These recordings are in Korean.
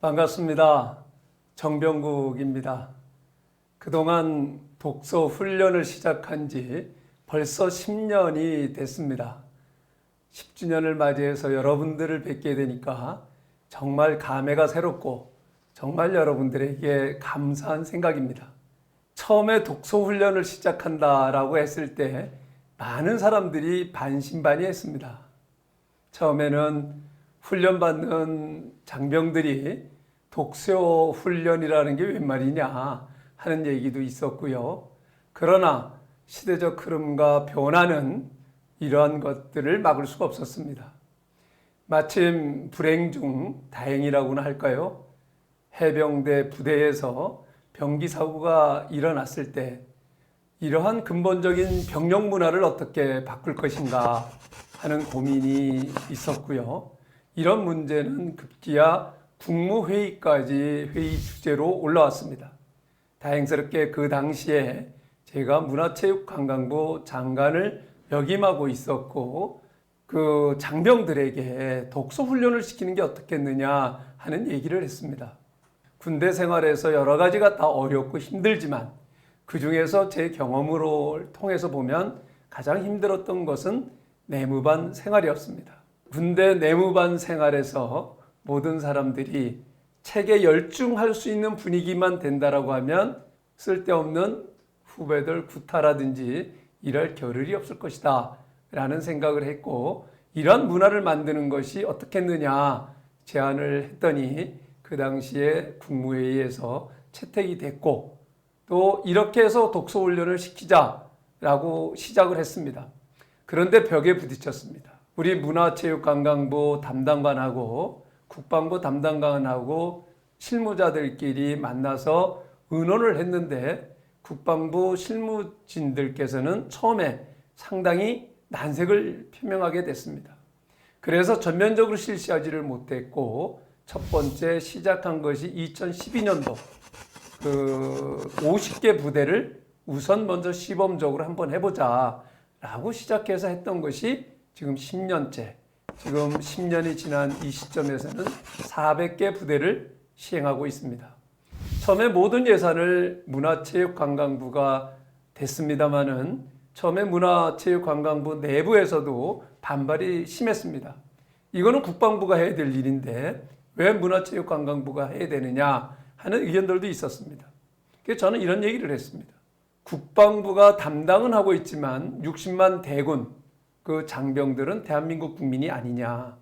반갑습니다. 정병국입니다. 그동안 독서 훈련을 시작한 지 벌써 10년이 됐습니다. 10주년을 맞이해서 여러분들을 뵙게 되니까 정말 감회가 새롭고 정말 여러분들에게 감사한 생각입니다. 처음에 독서 훈련을 시작한다라고 했을 때 많은 사람들이 반신반의했습니다. 처음에는 훈련받는 장병들이 독서 훈련이라는 게 웬 말이냐 하는 얘기도 있었고요. 그러나 시대적 흐름과 변화는 이러한 것들을 막을 수가 없었습니다. 마침 불행 중 다행이라고나 할까요? 해병대 부대에서 병기 사고가 일어났을 때 이러한 근본적인 병력 문화를 어떻게 바꿀 것인가 하는 고민이 있었고요. 이런 문제는 급기야 국무회의까지 회의 주제로 올라왔습니다. 다행스럽게 그 당시에 제가 문화체육관광부 장관을 역임하고 있었고 그 장병들에게 독서 훈련을 시키는 게 어떻겠느냐 하는 얘기를 했습니다. 군대 생활에서 여러 가지가 다 어렵고 힘들지만 그 중에서 제 경험으로 통해서 보면 가장 힘들었던 것은 내무반 생활이었습니다. 군대 내무반 생활에서 모든 사람들이 책에 열중할 수 있는 분위기만 된다라고 하면 쓸데없는 후배들 구타라든지 이럴 겨를이 없을 것이다 라는 생각을 했고, 이런 문화를 만드는 것이 어떻겠느냐 제안을 했더니 그 당시에 국무회의에서 채택이 됐고, 또 이렇게 해서 독서 훈련을 시키자라고 시작을 했습니다. 그런데 벽에 부딪혔습니다. 우리 문화체육관광부 담당관하고 국방부 담당관하고 실무자들끼리 만나서 의논을 했는데 국방부 실무진들께서는 처음에 상당히 난색을 표명하게 됐습니다. 그래서 전면적으로 실시하지를 못했고, 첫 번째 시작한 것이 2012년도 그 50개 부대를 우선 먼저 시범적으로 한번 해보자 라고 시작해서 했던 것이 지금 10년째, 지금 10년이 지난 이 시점에서는 400개 부대를 시행하고 있습니다. 처음에 모든 예산을 문화체육관광부가 됐습니다마는 처음에 문화체육관광부 내부에서도 반발이 심했습니다. 이거는 국방부가 해야 될 일인데 왜 문화체육관광부가 해야 되느냐 하는 의견들도 있었습니다. 그래서 저는 이런 얘기를 했습니다. 국방부가 담당은 하고 있지만 60만 대군 그 장병들은 대한민국 국민이 아니냐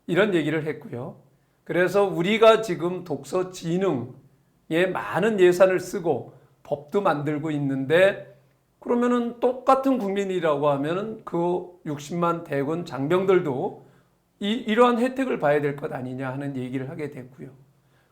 이런 얘기를 했고요. 그래서 우리가 지금 독서 진흥에 많은 예산을 쓰고 법도 만들고 있는데 그러면은 똑같은 국민이라고 하면은 그 60만 대군 장병들도 이러한 혜택을 봐야 될 것 아니냐 하는 얘기를 하게 됐고요.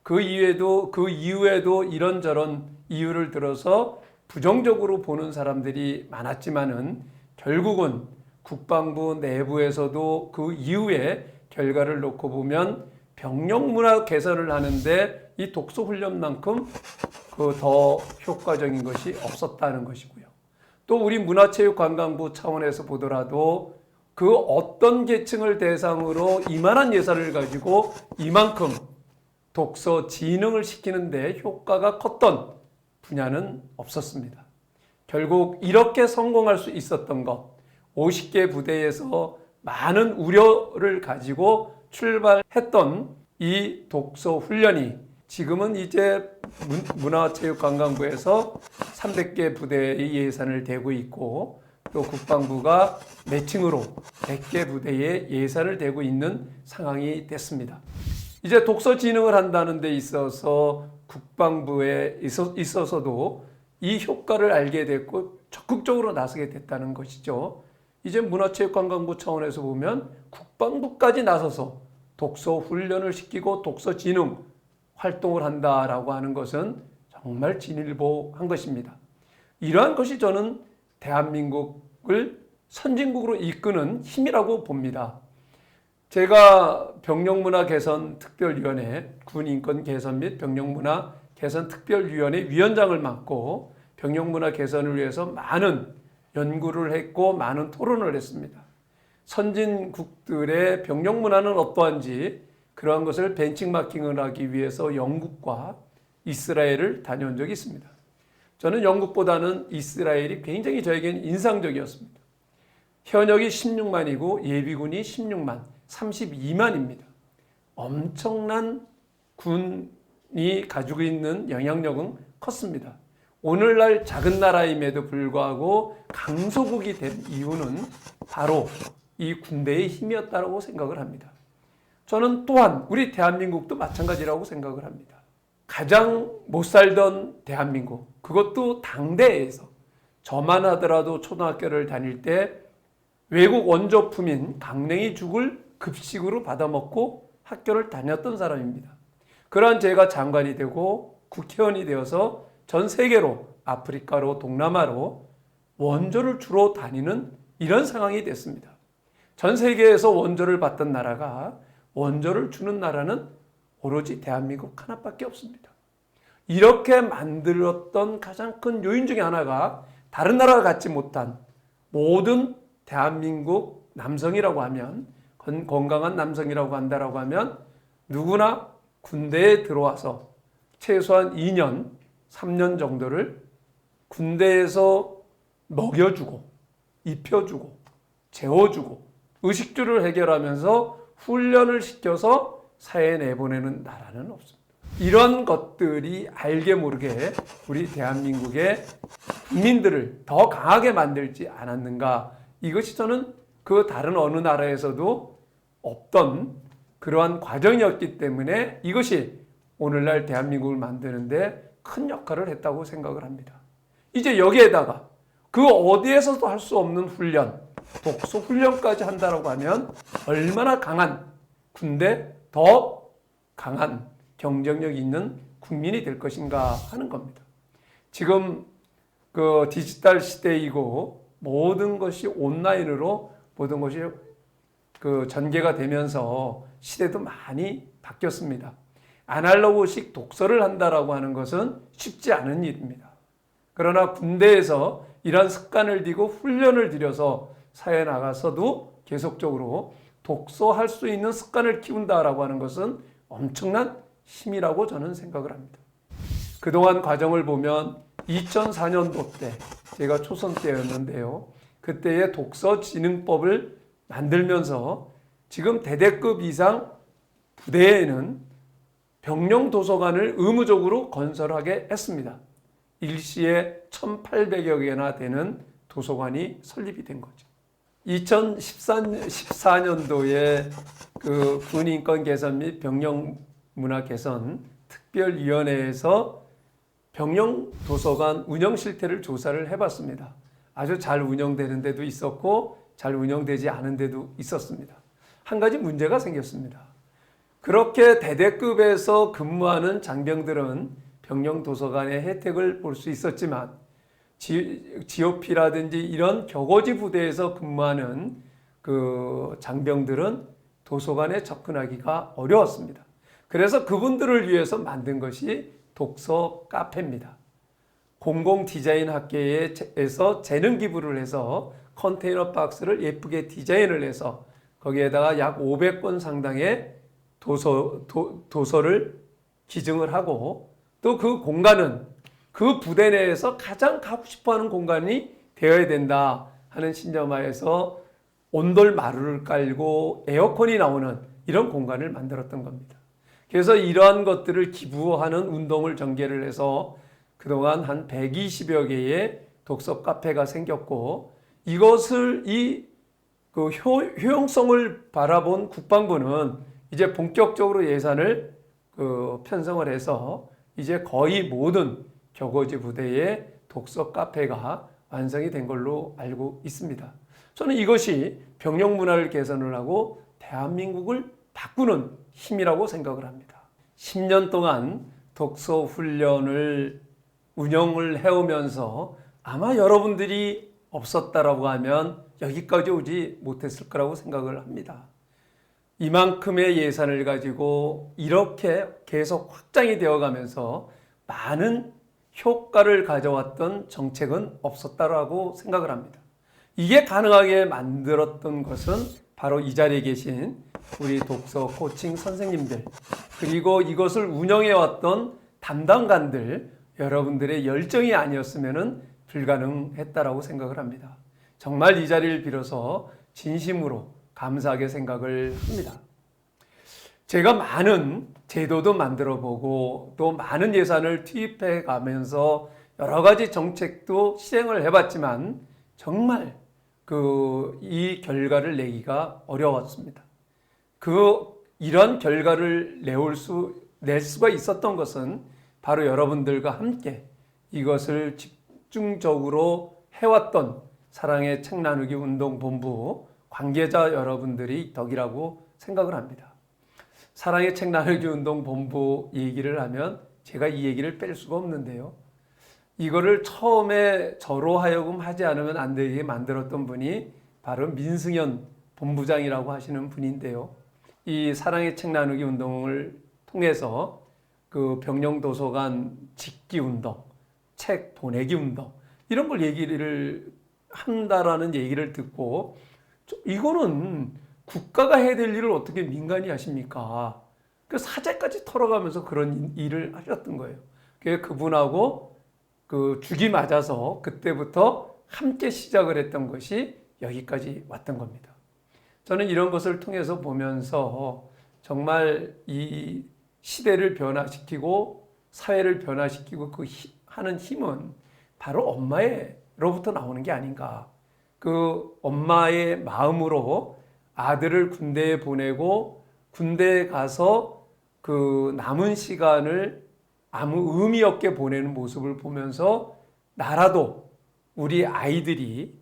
그 이후에도 이런저런 이유를 들어서 부정적으로 보는 사람들이 많았지만은 결국은 국방부 내부에서도 그 이후에 결과를 놓고 보면 병력 문화 개선을 하는데 이 독서 훈련만큼 그 더 효과적인 것이 없었다는 것이고요. 또 우리 문화체육관광부 차원에서 보더라도 그 어떤 계층을 대상으로 이만한 예산을 가지고 이만큼 독서 진흥을 시키는데 효과가 컸던 분야는 없었습니다. 결국 이렇게 성공할 수 있었던 것, 50개 부대에서 많은 우려를 가지고 출발했던 이 독서 훈련이 지금은 이제 문화체육관광부에서 300개 부대의 예산을 대고 있고 또 국방부가 매칭으로 100개 부대의 예산을 대고 있는 상황이 됐습니다. 이제 독서 진흥을 한다는 데 있어서 국방부에 있어서도 이 효과를 알게 됐고 적극적으로 나서게 됐다는 것이죠. 이제 문화체육관광부 차원에서 보면 국방부까지 나서서 독서 훈련을 시키고 독서 진흥 활동을 한다라고 하는 것은 정말 진일보한 것입니다. 이러한 것이 저는 대한민국을 선진국으로 이끄는 힘이라고 봅니다. 제가 병력문화개선특별위원회, 군인권 개선 및 병력문화개선특별위원회 위원장을 맡고 병력문화 개선을 위해서 많은 연구를 했고 많은 토론을 했습니다. 선진국들의 병력문화는 어떠한지, 그러한 것을 벤치마킹을 하기 위해서 영국과 이스라엘을 다녀온 적이 있습니다. 저는 영국보다는 이스라엘이 굉장히 저에게는 인상적이었습니다. 현역이 16만이고 예비군이 16만, 32만입니다. 엄청난 군이 가지고 있는 영향력은 컸습니다. 오늘날 작은 나라임에도 불구하고 강소국이 된 이유는 바로 이 군대의 힘이었다고 생각을 합니다. 저는 또한 우리 대한민국도 마찬가지라고 생각을 합니다. 가장 못 살던 대한민국, 그것도 당대에서 저만 하더라도 초등학교를 다닐 때 외국 원조품인 강냉이 죽을 급식으로 받아먹고 학교를 다녔던 사람입니다. 그러한 제가 장관이 되고 국회의원이 되어서 전 세계로 아프리카로 동남아로 원조를 주로 다니는 이런 상황이 됐습니다. 전 세계에서 원조를 받던 나라가 원조를 주는 나라는 오로지 대한민국 하나밖에 없습니다. 이렇게 만들었던 가장 큰 요인 중에 하나가 다른 나라가 갖지 못한 모든 대한민국 남성이라고 하면 건강한 남성이라고 한다라고 하면 누구나 군대에 들어와서 최소한 2년, 3년 정도를 군대에서 먹여주고 입혀주고 재워주고 의식주를 해결하면서 훈련을 시켜서 사회에 내보내는 나라는 없습니다. 이런 것들이 알게 모르게 우리 대한민국의 국민들을 더 강하게 만들지 않았는가. 이것이 저는 그 다른 어느 나라에서도 없던 그러한 과정이었기 때문에 이것이 오늘날 대한민국을 만드는데 큰 역할을 했다고 생각을 합니다. 이제 여기에다가 그 어디에서도 할 수 없는 훈련, 독서 훈련까지 한다고 하면 얼마나 강한 군대, 더 강한 경쟁력 있는 국민이 될 것인가 하는 겁니다. 지금 그 디지털 시대이고 모든 것이 온라인으로 모든 것이 그 전개가 되면서 시대도 많이 바뀌었습니다. 아날로그식 독서를 한다라고 하는 것은 쉽지 않은 일입니다. 그러나 군대에서 이런 습관을 들이고 훈련을 들여서 사회에 나가서도 계속적으로 독서할 수 있는 습관을 키운다라고 하는 것은 엄청난 힘이라고 저는 생각을 합니다. 그동안 과정을 보면 2004년도 때 제가 초선 때였는데요. 그때의 독서진흥법을 만들면서 지금 대대급 이상 부대에는 병영 도서관을 의무적으로 건설하게 했습니다. 일시에 1,800여 개나 되는 도서관이 설립이 된 거죠. 2014년도에 그 군인권 개선 및 병영 문화 개선 특별위원회에서 병영 도서관 운영 실태를 조사를 해봤습니다. 아주 잘 운영되는 데도 있었고 잘 운영되지 않은 데도 있었습니다. 한 가지 문제가 생겼습니다. 그렇게 대대급에서 근무하는 장병들은 병영 도서관의 혜택을 볼 수 있었지만 GOP라든지 이런 격오지 부대에서 근무하는 그 장병들은 도서관에 접근하기가 어려웠습니다. 그래서 그분들을 위해서 만든 것이 독서 카페입니다. 공공 디자인 학계에서 재능 기부를 해서 컨테이너 박스를 예쁘게 디자인을 해서 거기에다가 약 500권 상당의 도서를 기증을 하고 또 그 공간은 그 부대 내에서 가장 가고 싶어하는 공간이 되어야 된다 하는 신념하에서 온돌 마루를 깔고 에어컨이 나오는 이런 공간을 만들었던 겁니다. 그래서 이러한 것들을 기부하는 운동을 전개를 해서 그동안 한 120여 개의 독서 카페가 생겼고 이것을 그 효용성을 바라본 국방부는 이제 본격적으로 예산을 편성을 해서 이제 거의 모든 격오지 부대의 독서 카페가 완성이 된 걸로 알고 있습니다. 저는 이것이 병영 문화를 개선을 하고 대한민국을 바꾸는 힘이라고 생각을 합니다. 10년 동안 독서 훈련을 운영을 해오면서 아마 여러분들이 없었다라고 하면 여기까지 오지 못했을 거라고 생각을 합니다. 이만큼의 예산을 가지고 이렇게 계속 확장이 되어가면서 많은 효과를 가져왔던 정책은 없었다라고 생각을 합니다. 이게 가능하게 만들었던 것은 바로 이 자리에 계신 우리 독서 코칭 선생님들, 그리고 이것을 운영해왔던 담당관들, 여러분들의 열정이 아니었으면 불가능했다라고 생각을 합니다. 정말 이 자리를 빌어서 진심으로 감사하게 생각을 합니다. 제가 많은 제도도 만들어 보고 또 많은 예산을 투입해 가면서 여러 가지 정책도 시행을 해봤지만 정말 이 결과를 내기가 어려웠습니다. 이런 결과를 낼 수가 있었던 것은 바로 여러분들과 함께 이것을 집중적으로 해왔던 사랑의 책 나누기 운동본부 관계자 여러분들이 덕이라고 생각을 합니다. 사랑의 책 나누기 운동본부 얘기를 하면 제가 이 얘기를 뺄 수가 없는데요. 이거를 처음에 저로 하여금 하지 않으면 안 되게 만들었던 분이 바로 민승현 본부장이라고 하시는 분인데요. 이 사랑의 책 나누기 운동을 통해서 그 병영도서관 짓기 운동, 책 보내기 운동 이런 걸 얘기를 한다라는 얘기를 듣고 이거는 국가가 해야 될 일을 어떻게 민간이 하십니까? 그 사제까지 털어가면서 그런 일을 하셨던 거예요. 그분하고 죽이 맞아서 그때부터 함께 시작을 했던 것이 여기까지 왔던 겁니다. 저는 이런 것을 통해서 보면서 정말 이 시대를 변화시키고 사회를 변화시키고 하는 힘은 바로 엄마로부터 나오는 게 아닌가. 그 엄마의 마음으로 아들을 군대에 보내고 군대에 가서 그 남은 시간을 아무 의미 없게 보내는 모습을 보면서 나라도 우리 아이들이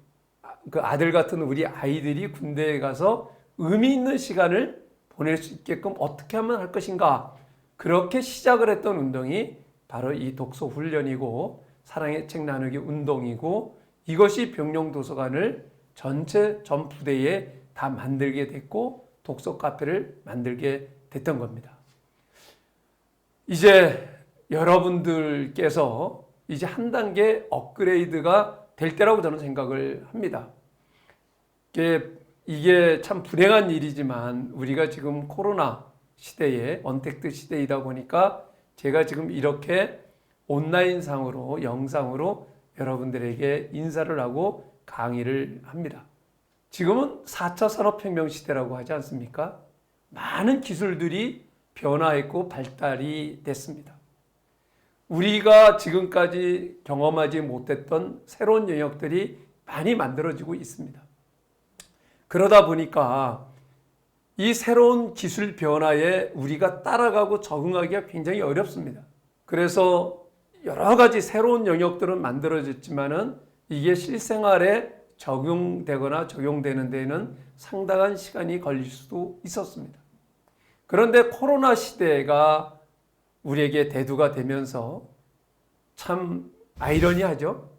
그 아들 같은 우리 아이들이 군대에 가서 의미 있는 시간을 보낼 수 있게끔 어떻게 하면 할 것인가. 그렇게 시작을 했던 운동이 바로 이 독서 훈련이고 사랑의 책 나누기 운동이고 이것이 병영도서관을 전체 전 부대에 다 만들게 됐고 독서 카페를 만들게 됐던 겁니다. 이제 여러분들께서 이제 한 단계 업그레이드가 될 때라고 저는 생각을 합니다. 이게 참 불행한 일이지만 우리가 지금 코로나 시대에 언택트 시대이다 보니까 제가 지금 이렇게 온라인상으로 영상으로 여러분들에게 인사를 하고 강의를 합니다. 지금은 4차 산업혁명 시대라고 하지 않습니까? 많은 기술들이 변화했고 발달이 됐습니다. 우리가 지금까지 경험하지 못했던 새로운 영역들이 많이 만들어지고 있습니다. 그러다 보니까 이 새로운 기술 변화에 우리가 따라가고 적응하기가 굉장히 어렵습니다. 그래서 여러 가지 새로운 영역들은 만들어졌지만은 이게 실생활에 적용되거나 적용되는 데에는 상당한 시간이 걸릴 수도 있었습니다. 그런데 코로나 시대가 우리에게 대두가 되면서 참 아이러니하죠.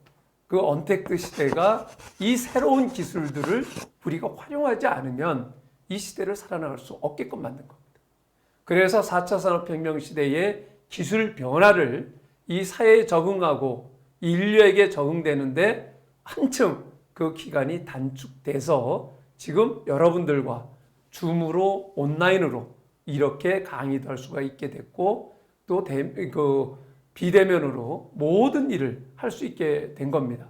그 언택트 시대가 이 새로운 기술들을 우리가 활용하지 않으면 이 시대를 살아나갈 수 없게끔 만든 겁니다. 그래서 4차 산업혁명 시대의 기술 변화를 이 사회에 적응하고 인류에게 적응되는데 한층 그 기간이 단축돼서 지금 여러분들과 줌으로 온라인으로 이렇게 강의도 할 수가 있게 됐고 또 비대면으로 모든 일을 할 수 있게 된 겁니다.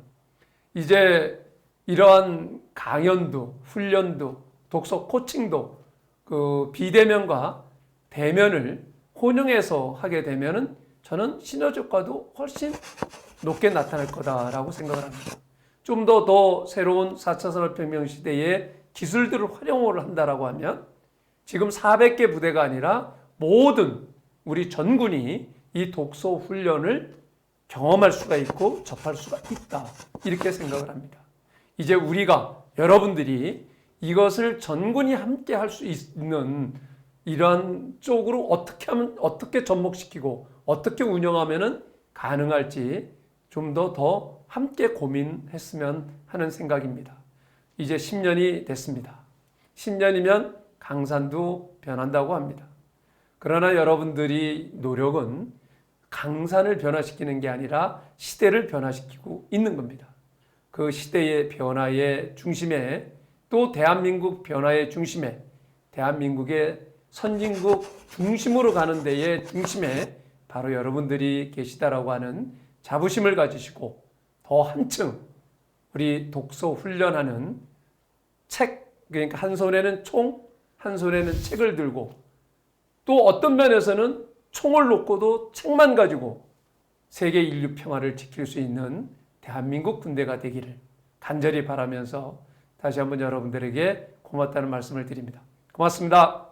이제 이러한 강연도 훈련도 독서 코칭도 그 비대면과 대면을 혼용해서 하게 되면은 저는 시너지 효과도 훨씬 높게 나타날 거다라고 생각을 합니다. 좀 더 새로운 4차 산업혁명 시대의 기술들을 활용을 한다라고 하면 지금 400개 부대가 아니라 모든 우리 전군이 이 독서 훈련을 경험할 수가 있고 접할 수가 있다. 이렇게 생각을 합니다. 이제 우리가 여러분들이 이것을 전군이 함께 할 수 있는 이러한 쪽으로 어떻게 접목시키고 어떻게 운영하면 가능할지 좀 더 함께 고민했으면 하는 생각입니다. 이제 10년이 됐습니다. 10년이면 강산도 변한다고 합니다. 그러나 여러분들이 노력은 강산을 변화시키는 게 아니라 시대를 변화시키고 있는 겁니다. 그 시대의 변화의 중심에 또 대한민국 변화의 중심에 대한민국의 선진국 중심으로 가는 데에 중심에 바로 여러분들이 계시다라고 하는 자부심을 가지시고 더 한층 우리 독서 훈련하는 책, 그러니까 한 손에는 총, 한 손에는 책을 들고 또 어떤 면에서는 총을 놓고도 책만 가지고 세계 인류 평화를 지킬 수 있는 대한민국 군대가 되기를 간절히 바라면서 다시 한번 여러분들에게 고맙다는 말씀을 드립니다. 고맙습니다.